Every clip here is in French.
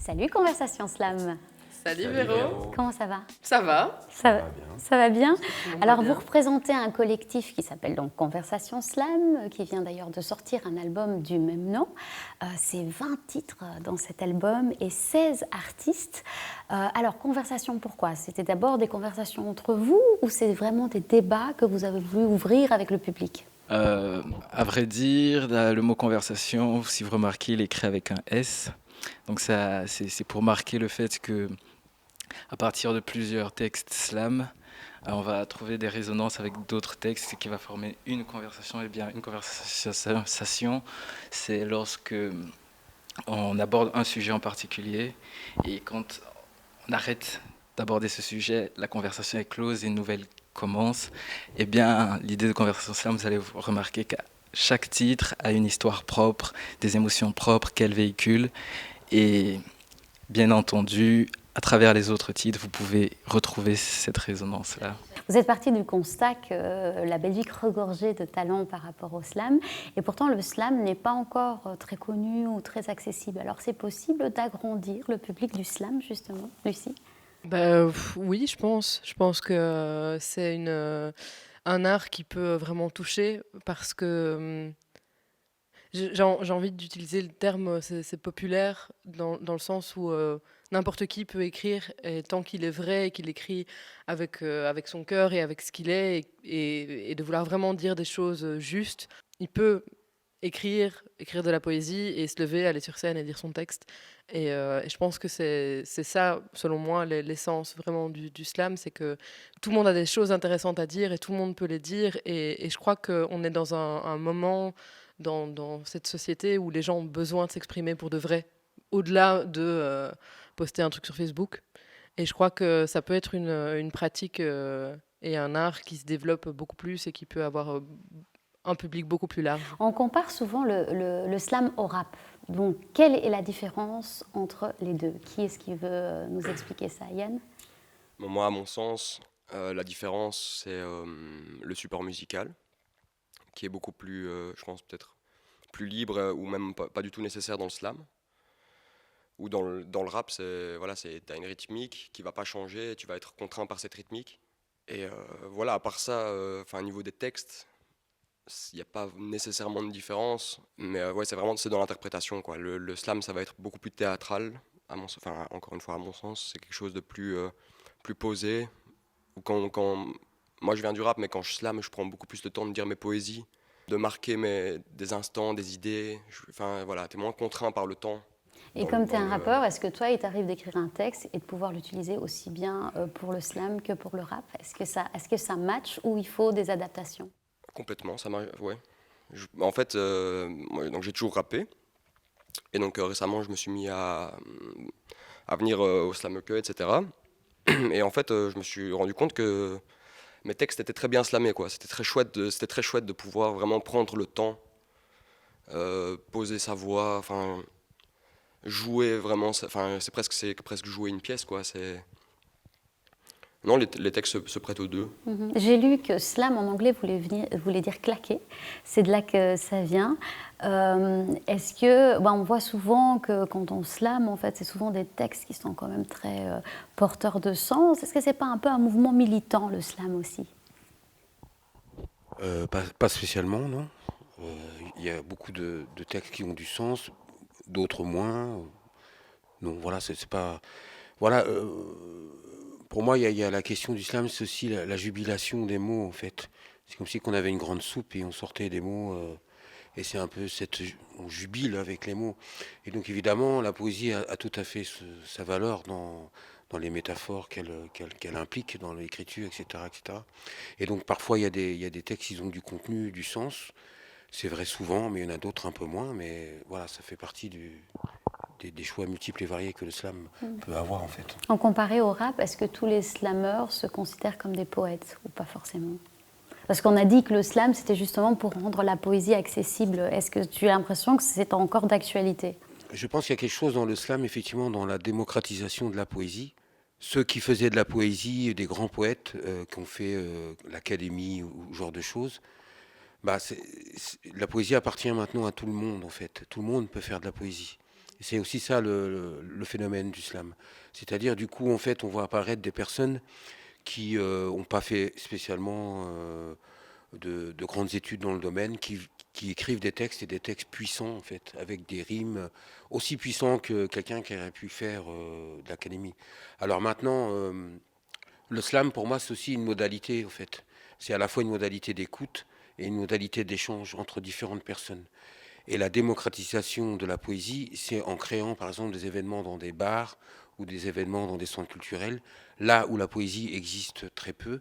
Salut Conversation Slam. Salut Véro. Comment ça va? Ça va? Ça va bien. Alors bien. vous représentez un collectif qui s'appelle donc Conversation Slam, qui vient d'ailleurs de sortir un album du même nom. C'est 20 titres dans cet album et 16 artistes. Alors Conversation, pourquoi? C'était d'abord des conversations entre vous ou c'est vraiment des débats que vous avez voulu ouvrir avec le public? À vrai dire, le mot conversation, si vous remarquez, il est écrit avec un S. Donc ça, c'est pour marquer le fait que à partir de plusieurs textes slam, on va trouver des résonances avec d'autres textes qui va former une conversation. Et bien, une conversation, c'est lorsque on aborde un sujet en particulier et quand on arrête d'aborder ce sujet, la conversation est close et une nouvelle commence. Eh bien, l'idée de Conversation Slam, vous allez remarquer que chaque titre a une histoire propre, des émotions propres qu'elle véhicule. Et bien entendu, à travers les autres titres, vous pouvez retrouver cette résonance-là. Vous êtes parti du constat que la Belgique regorgeait de talents par rapport au slam, et pourtant le slam n'est pas encore très connu ou très accessible. Alors c'est possible d'agrandir le public du slam, justement, Lucie? Oui, je pense. Je pense que c'est un art qui peut vraiment toucher parce que j'ai envie d'utiliser le terme, c'est populaire dans le sens où n'importe qui peut écrire et tant qu'il est vrai et qu'il écrit avec son cœur et avec ce qu'il est et de vouloir vraiment dire des choses justes, il peut écrire de la poésie et se lever, aller sur scène et dire son texte. Et je pense que c'est ça, selon moi, l'essence vraiment du slam, c'est que tout le monde a des choses intéressantes à dire et tout le monde peut les dire. Et je crois qu'on est dans un moment dans cette société où les gens ont besoin de s'exprimer pour de vrai, au-delà de poster un truc sur Facebook. Et je crois que ça peut être une pratique et un art qui se développe beaucoup plus et qui peut avoir un public beaucoup plus large. On compare souvent le slam au rap. Donc quelle est la différence entre les deux? Qui est-ce qui veut nous expliquer ça, Yann? Bon, moi, à mon sens, la différence, c'est le support musical, qui est beaucoup plus, je pense, peut-être plus libre ou même pas du tout nécessaire dans le slam. Ou dans le rap, t'as une rythmique qui va pas changer, et tu vas être contraint par cette rythmique. Et voilà, à part ça, au niveau des textes, il n'y a pas nécessairement de différence, mais ouais, c'est dans l'interprétation, quoi. Le slam, ça va être beaucoup plus théâtral, encore une fois, à mon sens, c'est quelque chose de plus posé. Ou moi, je viens du rap, mais quand je slam, je prends beaucoup plus le temps de dire mes poésies, de marquer des instants, des idées. Voilà, t'es moins contraint par le temps. Et comme tu es un rappeur, est-ce que toi, il t'arrive d'écrire un texte et de pouvoir l'utiliser aussi bien pour le slam que pour le rap? Est-ce que ça match ou il faut des adaptations? Complètement, ça marche, ouais. En fait, moi, donc j'ai toujours rappé. Et donc récemment, je me suis mis à venir au Slam UK, etc. Et en fait, je me suis rendu compte que mes textes étaient très bien slamés, quoi. C'était très chouette de pouvoir vraiment prendre le temps, poser sa voix, jouer vraiment. C'est presque jouer une pièce, quoi. Non, les textes se prêtent aux deux. J'ai lu que slam en anglais voulait dire claquer. C'est de là que ça vient. Est-ce que, on voit souvent que quand on slam, en fait, c'est souvent des textes qui sont quand même très porteurs de sens. Est-ce que c'est pas un peu un mouvement militant, le slam aussi? Pas spécialement, non. Il y a beaucoup de textes qui ont du sens, d'autres moins. Donc voilà, c'est pas. Voilà, pour moi, il y a la question du slam, c'est aussi la jubilation des mots, en fait. C'est comme si on avait une grande soupe et on sortait des mots, et c'est un peu on jubile avec les mots. Et donc évidemment, la poésie a tout à fait sa valeur dans les métaphores qu'elle implique dans l'écriture, etc., etc. Et donc parfois, il y a des textes, ils ont du contenu, du sens. C'est vrai souvent, mais il y en a d'autres un peu moins. Mais voilà, ça fait partie des choix multiples et variés que le slam peut avoir, en fait. En comparé au rap, est-ce que tous les slammeurs se considèrent comme des poètes ou pas forcément? Parce qu'on a dit que le slam, c'était justement pour rendre la poésie accessible. Est-ce que tu as l'impression que c'est encore d'actualité? Je pense qu'il y a quelque chose dans le slam, effectivement, dans la démocratisation de la poésie. Ceux qui faisaient de la poésie, des grands poètes qui ont fait l'académie ou ce genre de choses, la poésie appartient maintenant à tout le monde, en fait. Tout le monde peut faire de la poésie. C'est aussi ça le phénomène du slam. C'est-à-dire, du coup, en fait, on voit apparaître des personnes qui n'ont pas fait spécialement de grandes études dans le domaine, qui écrivent des textes et des textes puissants, en fait, avec des rimes aussi puissants que quelqu'un qui aurait pu faire de l'académie. Alors maintenant, le slam, pour moi, c'est aussi une modalité, en fait. C'est à la fois une modalité d'écoute et une modalité d'échange entre différentes personnes. Et la démocratisation de la poésie, c'est en créant, par exemple, des événements dans des bars ou des événements dans des centres culturels, là où la poésie existe très peu,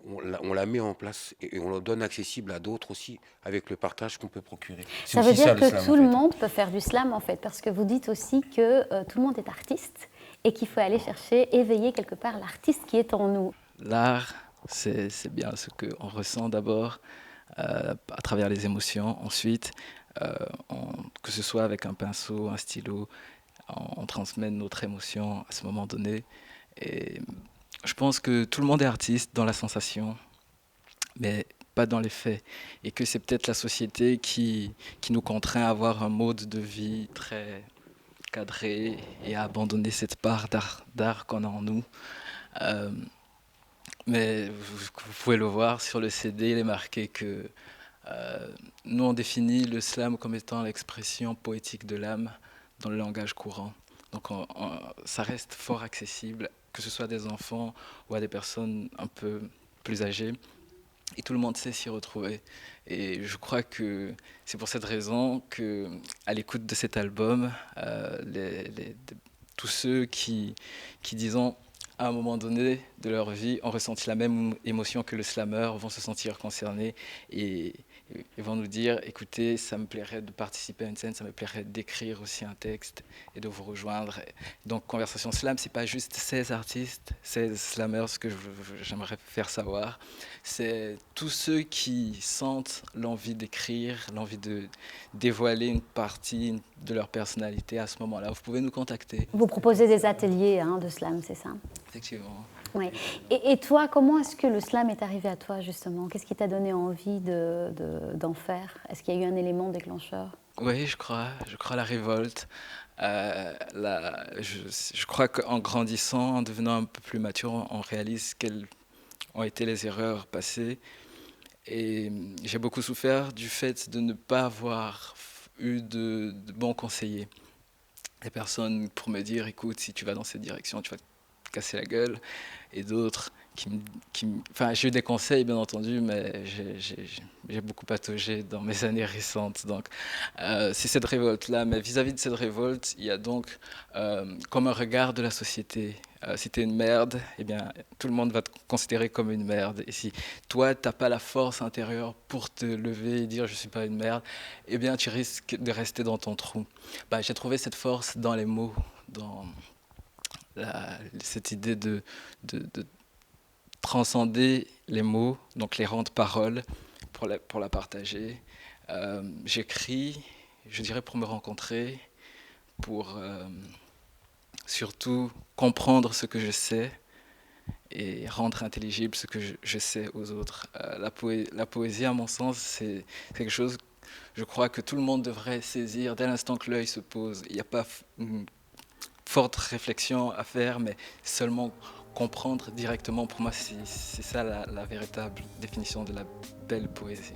on la met en place et on la donne accessible à d'autres aussi avec le partage qu'on peut procurer. Ça veut dire que tout le monde peut faire du slam en fait, parce que vous dites aussi que tout le monde est artiste et qu'il faut aller chercher, éveiller quelque part l'artiste qui est en nous. L'art, c'est bien ce qu'on ressent d'abord à travers les émotions. Ensuite, que ce soit avec un pinceau, un stylo, on transmet notre émotion à ce moment donné. Et je pense que tout le monde est artiste dans la sensation, mais pas dans les faits. Et que c'est peut-être la société qui nous contraint à avoir un mode de vie très cadré et à abandonner cette part d'art qu'on a en nous. Mais vous pouvez le voir sur le CD, il est marqué que nous, on définit le slam comme étant l'expression poétique de l'âme dans le langage courant. Donc ça reste fort accessible, que ce soit à des enfants ou à des personnes un peu plus âgées. Et tout le monde sait s'y retrouver. Et je crois que c'est pour cette raison qu'à l'écoute de cet album, tous ceux qui, disons, à un moment donné de leur vie, ont ressenti la même émotion que le slammer, vont se sentir concernés et vont nous dire, écoutez, ça me plairait de participer à une scène, ça me plairait d'écrire aussi un texte et de vous rejoindre. Donc Conversation Slam, c'est pas juste 16 artistes, 16 slammers, ce que j'aimerais faire savoir. C'est tous ceux qui sentent l'envie d'écrire, l'envie de dévoiler une partie de leur personnalité à ce moment-là. Vous pouvez nous contacter. Vous proposez des ateliers de slam, c'est ça? Effectivement. Ouais. Et toi, comment est-ce que le slam est arrivé à toi, justement? Qu'est-ce qui t'a donné envie d'en faire? Est-ce qu'il y a eu un élément déclencheur? Oui, je crois la révolte. Je crois qu'en grandissant, en devenant un peu plus mature, on réalise quelles ont été les erreurs passées. Et j'ai beaucoup souffert du fait de ne pas avoir eu de bons conseillers. Des personnes pour me dire, écoute, si tu vas dans cette direction, tu vas te casser la gueule. Et d'autres enfin, j'ai eu des conseils, bien entendu, mais j'ai beaucoup pataugé dans mes années récentes. Donc, c'est cette révolte-là. Mais vis-à-vis de cette révolte, il y a donc comme un regard de la société. Si tu es une merde, eh bien, tout le monde va te considérer comme une merde. Et si toi, tu n'as pas la force intérieure pour te lever et dire « je ne suis pas une merde », eh bien, tu risques de rester dans ton trou. J'ai trouvé cette force dans les mots, dans cette idée de transcender les mots, donc les rendre paroles pour la partager. J'écris, je dirais, pour me rencontrer, pour surtout comprendre ce que je sais et rendre intelligible ce que je sais aux autres. La poésie, à mon sens, c'est quelque chose, je crois, que tout le monde devrait saisir dès l'instant que l'œil se pose. Il n'y a pas une forte réflexion à faire, mais seulement comprendre directement. Pour moi, c'est ça la véritable définition de la belle poésie.